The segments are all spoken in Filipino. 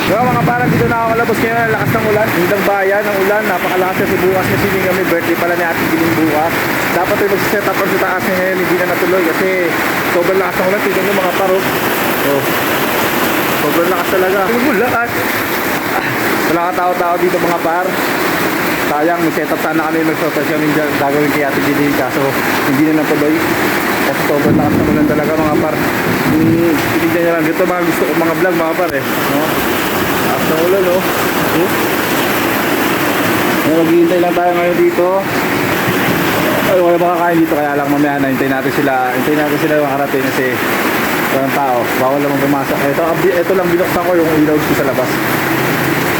Diba mga parang dito na ako kalabos ngayon, ang lakas ng ulan. Hindang bayan ng ulan, napakalakas kasi bukas na sining kami. Birthday pala ni Ate Giling bukas. Dapat ay mag-set up sa taas niya ngayon, hindi na natuloy kasi sobrang lakas ng ulan. Tignan nyo mga parok. Oh. Sobrang lakas talaga. Lakas. Wala ka tao-tao dito mga par. Sayang, may set up sana kami, mag-surprise kami dyan, gagawin kay Ate Giling, kaso hindi na natuloy. Kasi sobrang lakas ng ulan talaga mga par. Tinignan nyo lang, dito mga gusto ko mga vlog mga par eh. No? Lakas ng ulan oh. Maghihintay lang tayo ngayon dito. Ay, wala makakain dito, kaya lang mamaya na hintayin natin sila yung makarating kasi walang tao, bawal naman pumasok. Ito lang binuksan ko yung ilaw dito sa labas.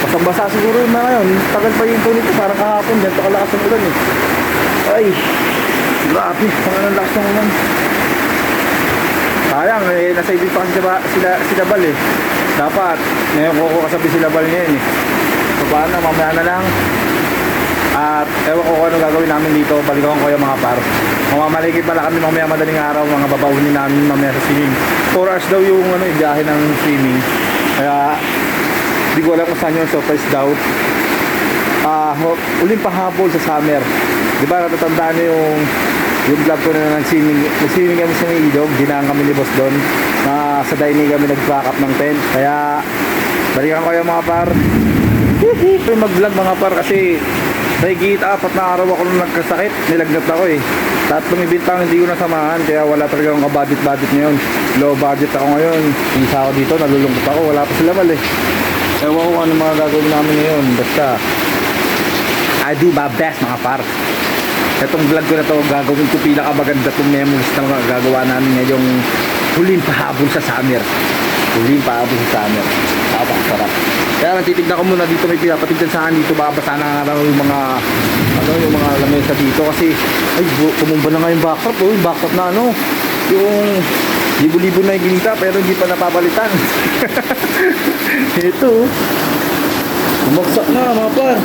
Basang-basa siguro na ngayon. Tagal pa yung nito, parang kahapon. Ganito kalakas ng ulan eh. Ay, grabe. Ang lakas ng ulan. Sayang eh, nasa ibig pa kasi sila Bal eh. Dapat, ngayon ko kasabi sila Bal ngayon eh. So paano, mamaya na lang. At ewan ko kung ano gagawin namin dito. Balikan ko yung mga par. Mamamaliki pala kami mamaya madaling araw. Mga babawin namin mamaya sa swimming. 4 hours daw yung biyahe ng swimming. Kaya hindi ko alam kung saan yung surprise daw. Uling pahabol sa summer. Diba natatandaan nyo yung vlog ko na nag-swimming kami sa ilog. Dinaan kami ni boss doon na sa dining kami nag-pack up ng tent. Kaya balikan ko yung mga par. Mag-vlog mga par kasi nagigit 4 na araw ako nung nagkasakit. Nilagnat ako eh. 3 ibintang hindi ko nasamahan. Kaya wala talaga akong kabudget ngayon. Low budget ako ngayon. Isa ako dito, nalulungkot ako. Wala pa sila Bal eh. Ewan ko ano mga gagawin namin ngayon. Basta I do my best mga par. Itong vlog ko na to, gagawin ko pinakamaganda itong memories na mga gagawa namin ngayong huling pahabol sa summer. Huling pahabol sa summer. Napakasarap. Kaya natitignan ko muna dito, may pinapatigdan saan dito. Baka na nga yung mga lamesa dito kasi ay kumumba na nga yung backdrop. Yung backdrop na yung libo-libo na yung ginita pero hindi pa napapalitan. Ito bumagsak na mga par.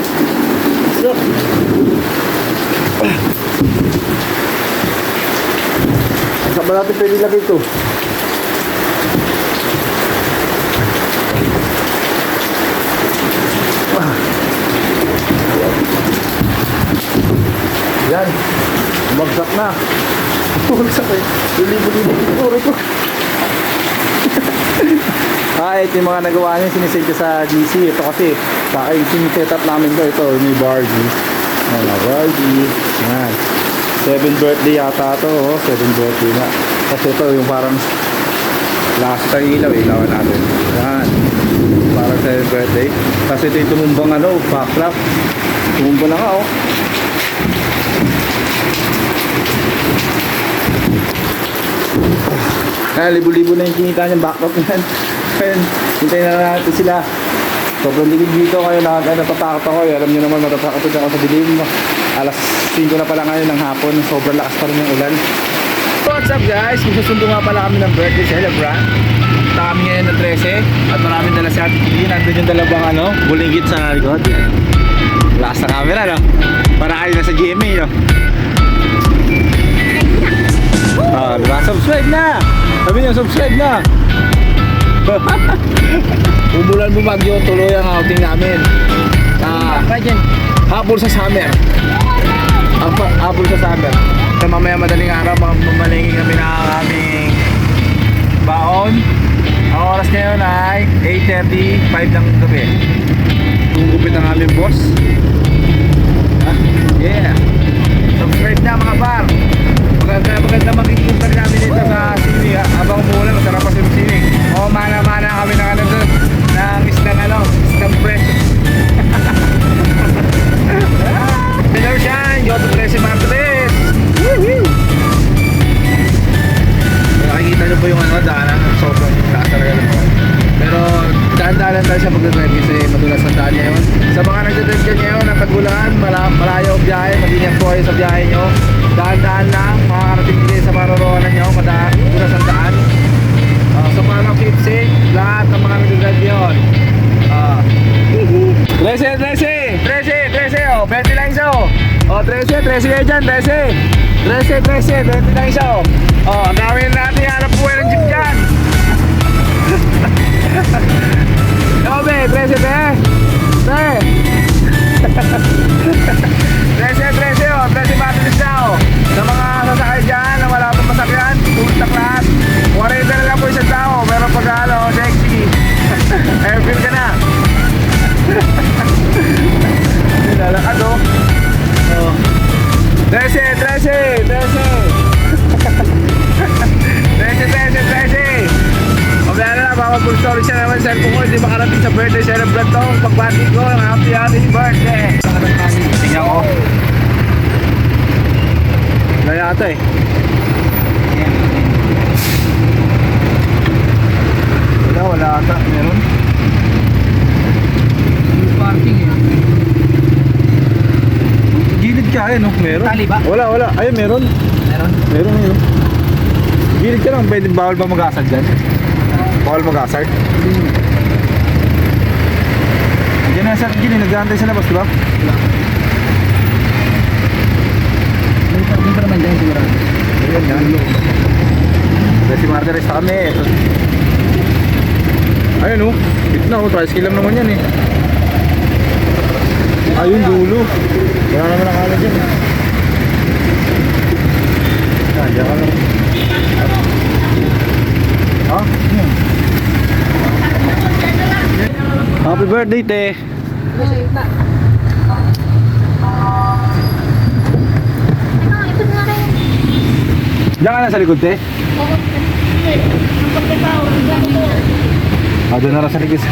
Saan ba natin pwede lagay ito? Yan, bumagsak na. Bumagsak eh. Libo-libo ito. Ito yung mga nagawa niya, sinisave ko sa GC. Ito kasi, siniset up namin ito. May Barbie. Barbie. Yan. 7th birthday yata ito. 7th birthday na. Kasi ito yung parang last time ilawan natin. Yan. Parang 7th birthday. Kasi ito yung tumumbang backlap. Tumumbang na nga Kaya libo-libo na yung kinita niyang backlog yan. Kaya hintayin na natin sila. Sobrang ligid dito kayo, natatakot ako. Alam niyo naman matatakot ako sa dilim. Alas 5 na pala ngayon ng hapon. Sobrang lakas pa rin yung ulan. What's up guys? Magsusundo nga pala kami ng birthday celebrant. Punta kami ngayon ng 13. At maraming dala si Ate Giling. Nandun yung dalawang bulinggit sa likod. Lakas na camera para kayo nasa GMA diba? Subscribe na! Sabi niyo, subscribe na! Umulan bumagyo, tuloy ang outing namin. Habol sa summer. Habol sa summer. So, mamaya madaling araw, mamalingin kami na aming baon. Ang oras ngayon ay 8:35 ng gabi. Gugupit ang aming boss. Yeah! Subscribe na mga par! Maganda makikita namin dito sa swimming habang umuulan, masarap pa yung swimming. Mana-mana kami ng doon ng isang fresh. Hello Shine, go to Tracy Martinez. Nakikita nyo po yung daanan, sobrang taas talaga naman. Pero daan-daanan tayo sa pagdadrive kasi madulas ang daan ngayon. Sa mga nagdadrive dyan ngayon, ang Tagulaan, malayo ang biyahe, mag-ingat po kayo sa biyahe nyo. Daan-daan lang, makakarating din sa maroroonan nyo, madulas ang daan. So paano keep safe, lahat ng mga nagdadrive yun. 13, oh, 20 lang isa oh. Oh, 13 kayo dyan, 13, 20 lang isa oh. Oh, ang gawin natin, hanap buhay ng jeep dyan. Obe, sorry siya naman cellphone ko, hindi makarating sa birthday celebrant to. Pagbati ko, happy birthday. Tingnan ko. Kaya ata eh. Wala ata. Meron? Parking eh. Gilid ka eh, no? Meron? Tali ba? Wala. Ayun, meron. Meron? Meron yun. Gilid ka lang, pwede bawal ba mag-asar dyan? Bawal mag-asar? Diyan na sa gilid, nag-aantay sa labas, diba? Wala. May pa naman dyan siguro. Ayan, yan. Kasi Margaret sa kami. Ayun oh, gitna oh, tricycle lang naman yan eh. Ayun dulo. Wala naman nakala dyan eh. Diyan ka lang. Ha? Happy birthday, te. Diyan ka na sa likod, te. Doon na rin sa likod.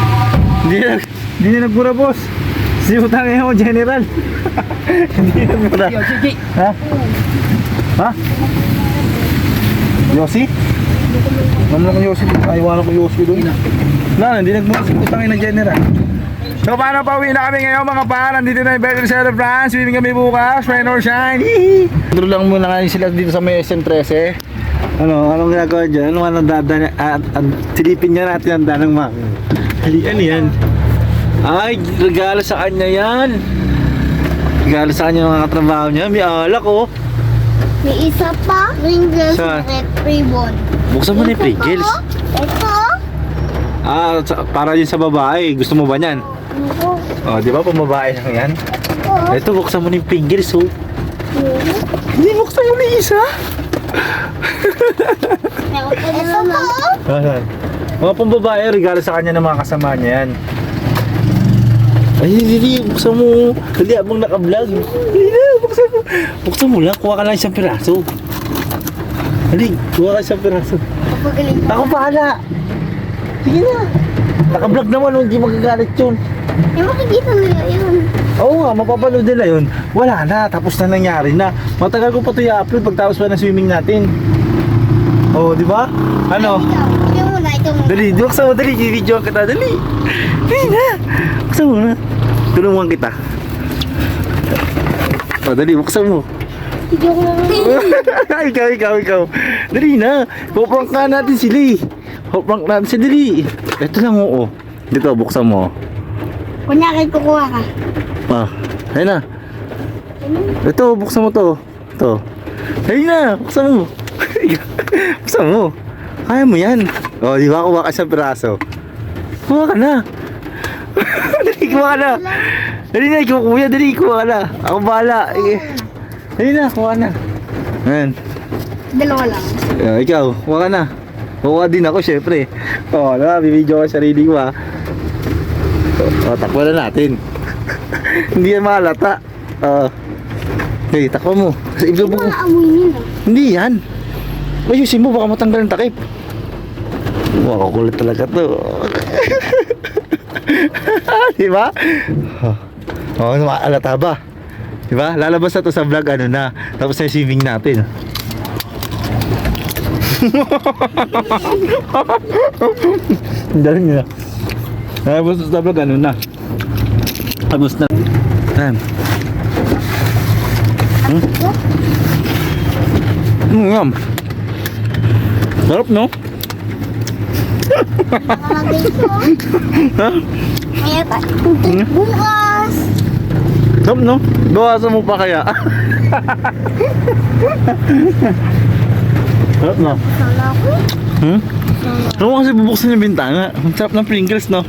Hindi na nagmura, boss. Si utang ngayon, general. Hindi na nagmura. Ha? Ha? Yossi? Mamla ko Yossi. Ayawanan ko Yossi doon. Hindi nagmura si utang ngayon ng general. So paano pa uwi na kami ngayon mga pa? Nandito na yung birthday celebrant. Swimming kami bukas. Rain or shine. Duro lang muna ngayon sila dito sa may SM13. Anong ginagawa dyan? Anong dadaan? Silipin niya natin ang danang mga. Ano yan? Ay, regalo sa kanya yan. Regalo sa kanya ng mga katrabaho niya. May alak oh. May isa pa. Pringles Saan? red ribbon. Buksan mo na yung Pringles. Ito. Para yun sa babae. Gusto mo ba yan? Ito. Oh, di ba pambabae lang yan? Ito. Ito, buksan mo na yung Pringles oh. Hindi, buksan mo na yung isa. Ito po. Mga pambabae, regalo sa kanya ng mga kasama niya yan. Ay, hindi, buksan mo. Dali, abang naka-vlog. Hindi na, buksan mo. Buksan mo lang, kuha ka lang isang piraso. Dali, kuha ka isang piraso. Kapagaling Ako bahala. Sige na. Naka-vlog naman, hindi magagalit yun. makikita nila yun. Oo nga, mapapanood nila yun. Wala na, tapos na nangyari na. Matagal ko pa ito i-upload pagtapos pa ng swimming natin. Oo, di ba? Ano? Ito muna, ito muna. Dali, buksan mo, dali, i-video kita, dali. Dali na, buksan mo na. Tulungan kita. O, dali, buksan mo. Video ko lang. ikaw. Dali na, puprank ka natin sila eh. Puprank natin sila, dali. Ito lang, oo. Dito, buksan mo. Kunyari, kukuha ka. Ayun na. Ito, buksan mo to. Ito. Ayun na, buksan mo. Buksan mo. Kaya mo yan. O, di ba kuha ka sa piraso? Kuha ka na. Dali, kuha ka na. Dali na, ikaw kuya, dali, kuha ka na. Ako bahala. Dali na, kuha na. Ayan. Dalawa lang. Ikaw, kuha ka na. Kuha din ako, syempre. O, bibidyo ko sa sarili ko ha. O, takbo na natin. Hindi yan mahalata. Okay, takbo mo. Kasi Hindi ibubog mo mo. naamoy nila. Hindi yan. Ayusin mo, baka matanggal ang takip. Wow, kulit talaga to. Diba? Oo, maalata ba? Diba? Lalabas na to sa vlog, ano na. Tapos na yung swimming natin. Dali nyo na. Lalabas na sa vlog, ano na. Tapos na. Ayan. Ngam. Sarap, no? Nakalagay ko. Ha? Kaya bukas. Sarap, no? Bawasan mo pa kaya. Sarap, no? Sana ako. Ano kasi bubuksan yung bintana? Ang sarap ng Pringles, no?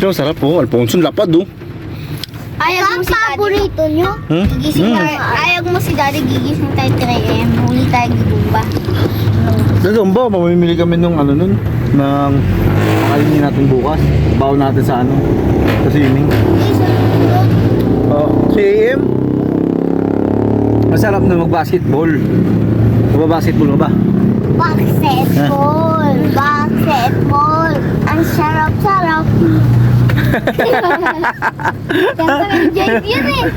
So, sarap po. Alfonso, lapad, oh. Ayag mo si daddy. Paborito nyo? Gigising tayo. Ayag mo si daddy, gigising tayo 3 AM. Huli tayo gigumba. Gagawin ba? Mamimili kami nung ano nun? Nang kakainin natin bukas. Baon natin sa ano? Sa swimming. 3 AM? Masarap na mag-basketball. Magba-basketball ka ba? Basketball. Basketball. Ang Siyempre, Jake yun eh.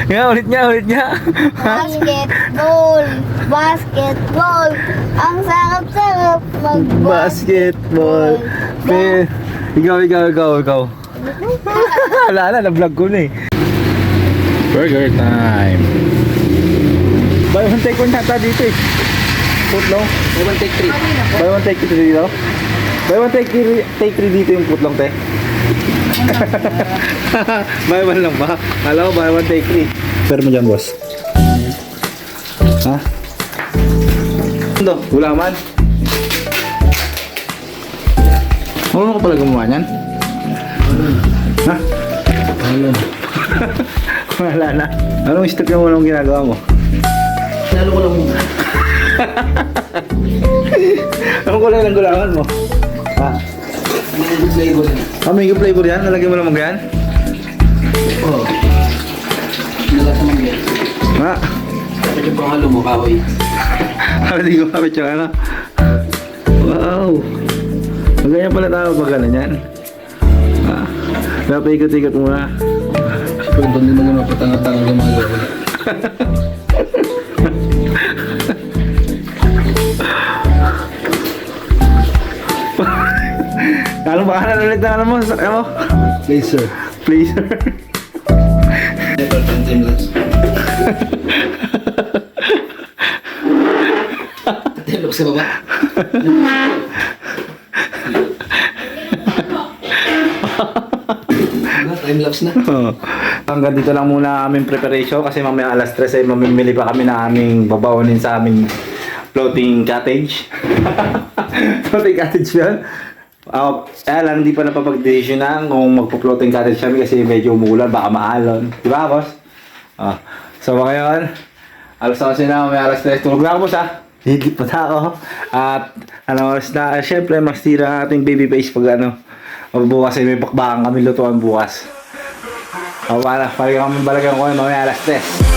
Nga, ulit niya. Basketball. Basketball. Ang sarap-sarap Basketball. Ikaw. Wala na, na-vlog ko na eh. Burger time. Buy one take one yata dito eh. Putlong. May one take 3. Buy one take three dito. Buy one take three dito yung putlong te. Buy one lang ba? Kala ko buy one take three. Pero mo dyan boss. Ha? Ano? Wala man. Marunong ka pala gumawa niyan? Ha? Wala na. Anong step yung walang ginagawa mo? Lalo ko lang muna. Anong kulay ng gulangan mo? Ha? Mango flavor yan. Mango flavor yan? Nalagyan mo lang yan? Oo. Nalasa mang yan. Ha? Pwede pang halo mo, kahoy. Hindi ko kapit yung ano. Wow! Ganyan pala tayo pag gano'n yan. Ha? Dapat ikot-ikot muna. Kung doon din mo muna patanga-tanga yung mga gawin. Ano ba kanan ulit na ano mo? Sakya mo? Laser. Please. Never been timeless. Timeless sa baba. Timelapse na. Hanggang dito lang muna aming preparation kasi mamaya alas 3 ay mamimili pa kami na aming babawonin sa aming floating cottage. Floating cottage yun. Kaya lang hindi pa napapag-decisionan kung magpo-floating cottage kami kasi medyo umuulan, baka maalon. Di ba, boss? So, ngayon, alas 11 na, may alas 3. Tulog na ako, boss, ha? Higit pa na ako. At, oras na, syempre, mas tira ating baby face pag bukas ay may bakbakan kami lutuan bukas. Para kami balagan ko, mamaya alas 3.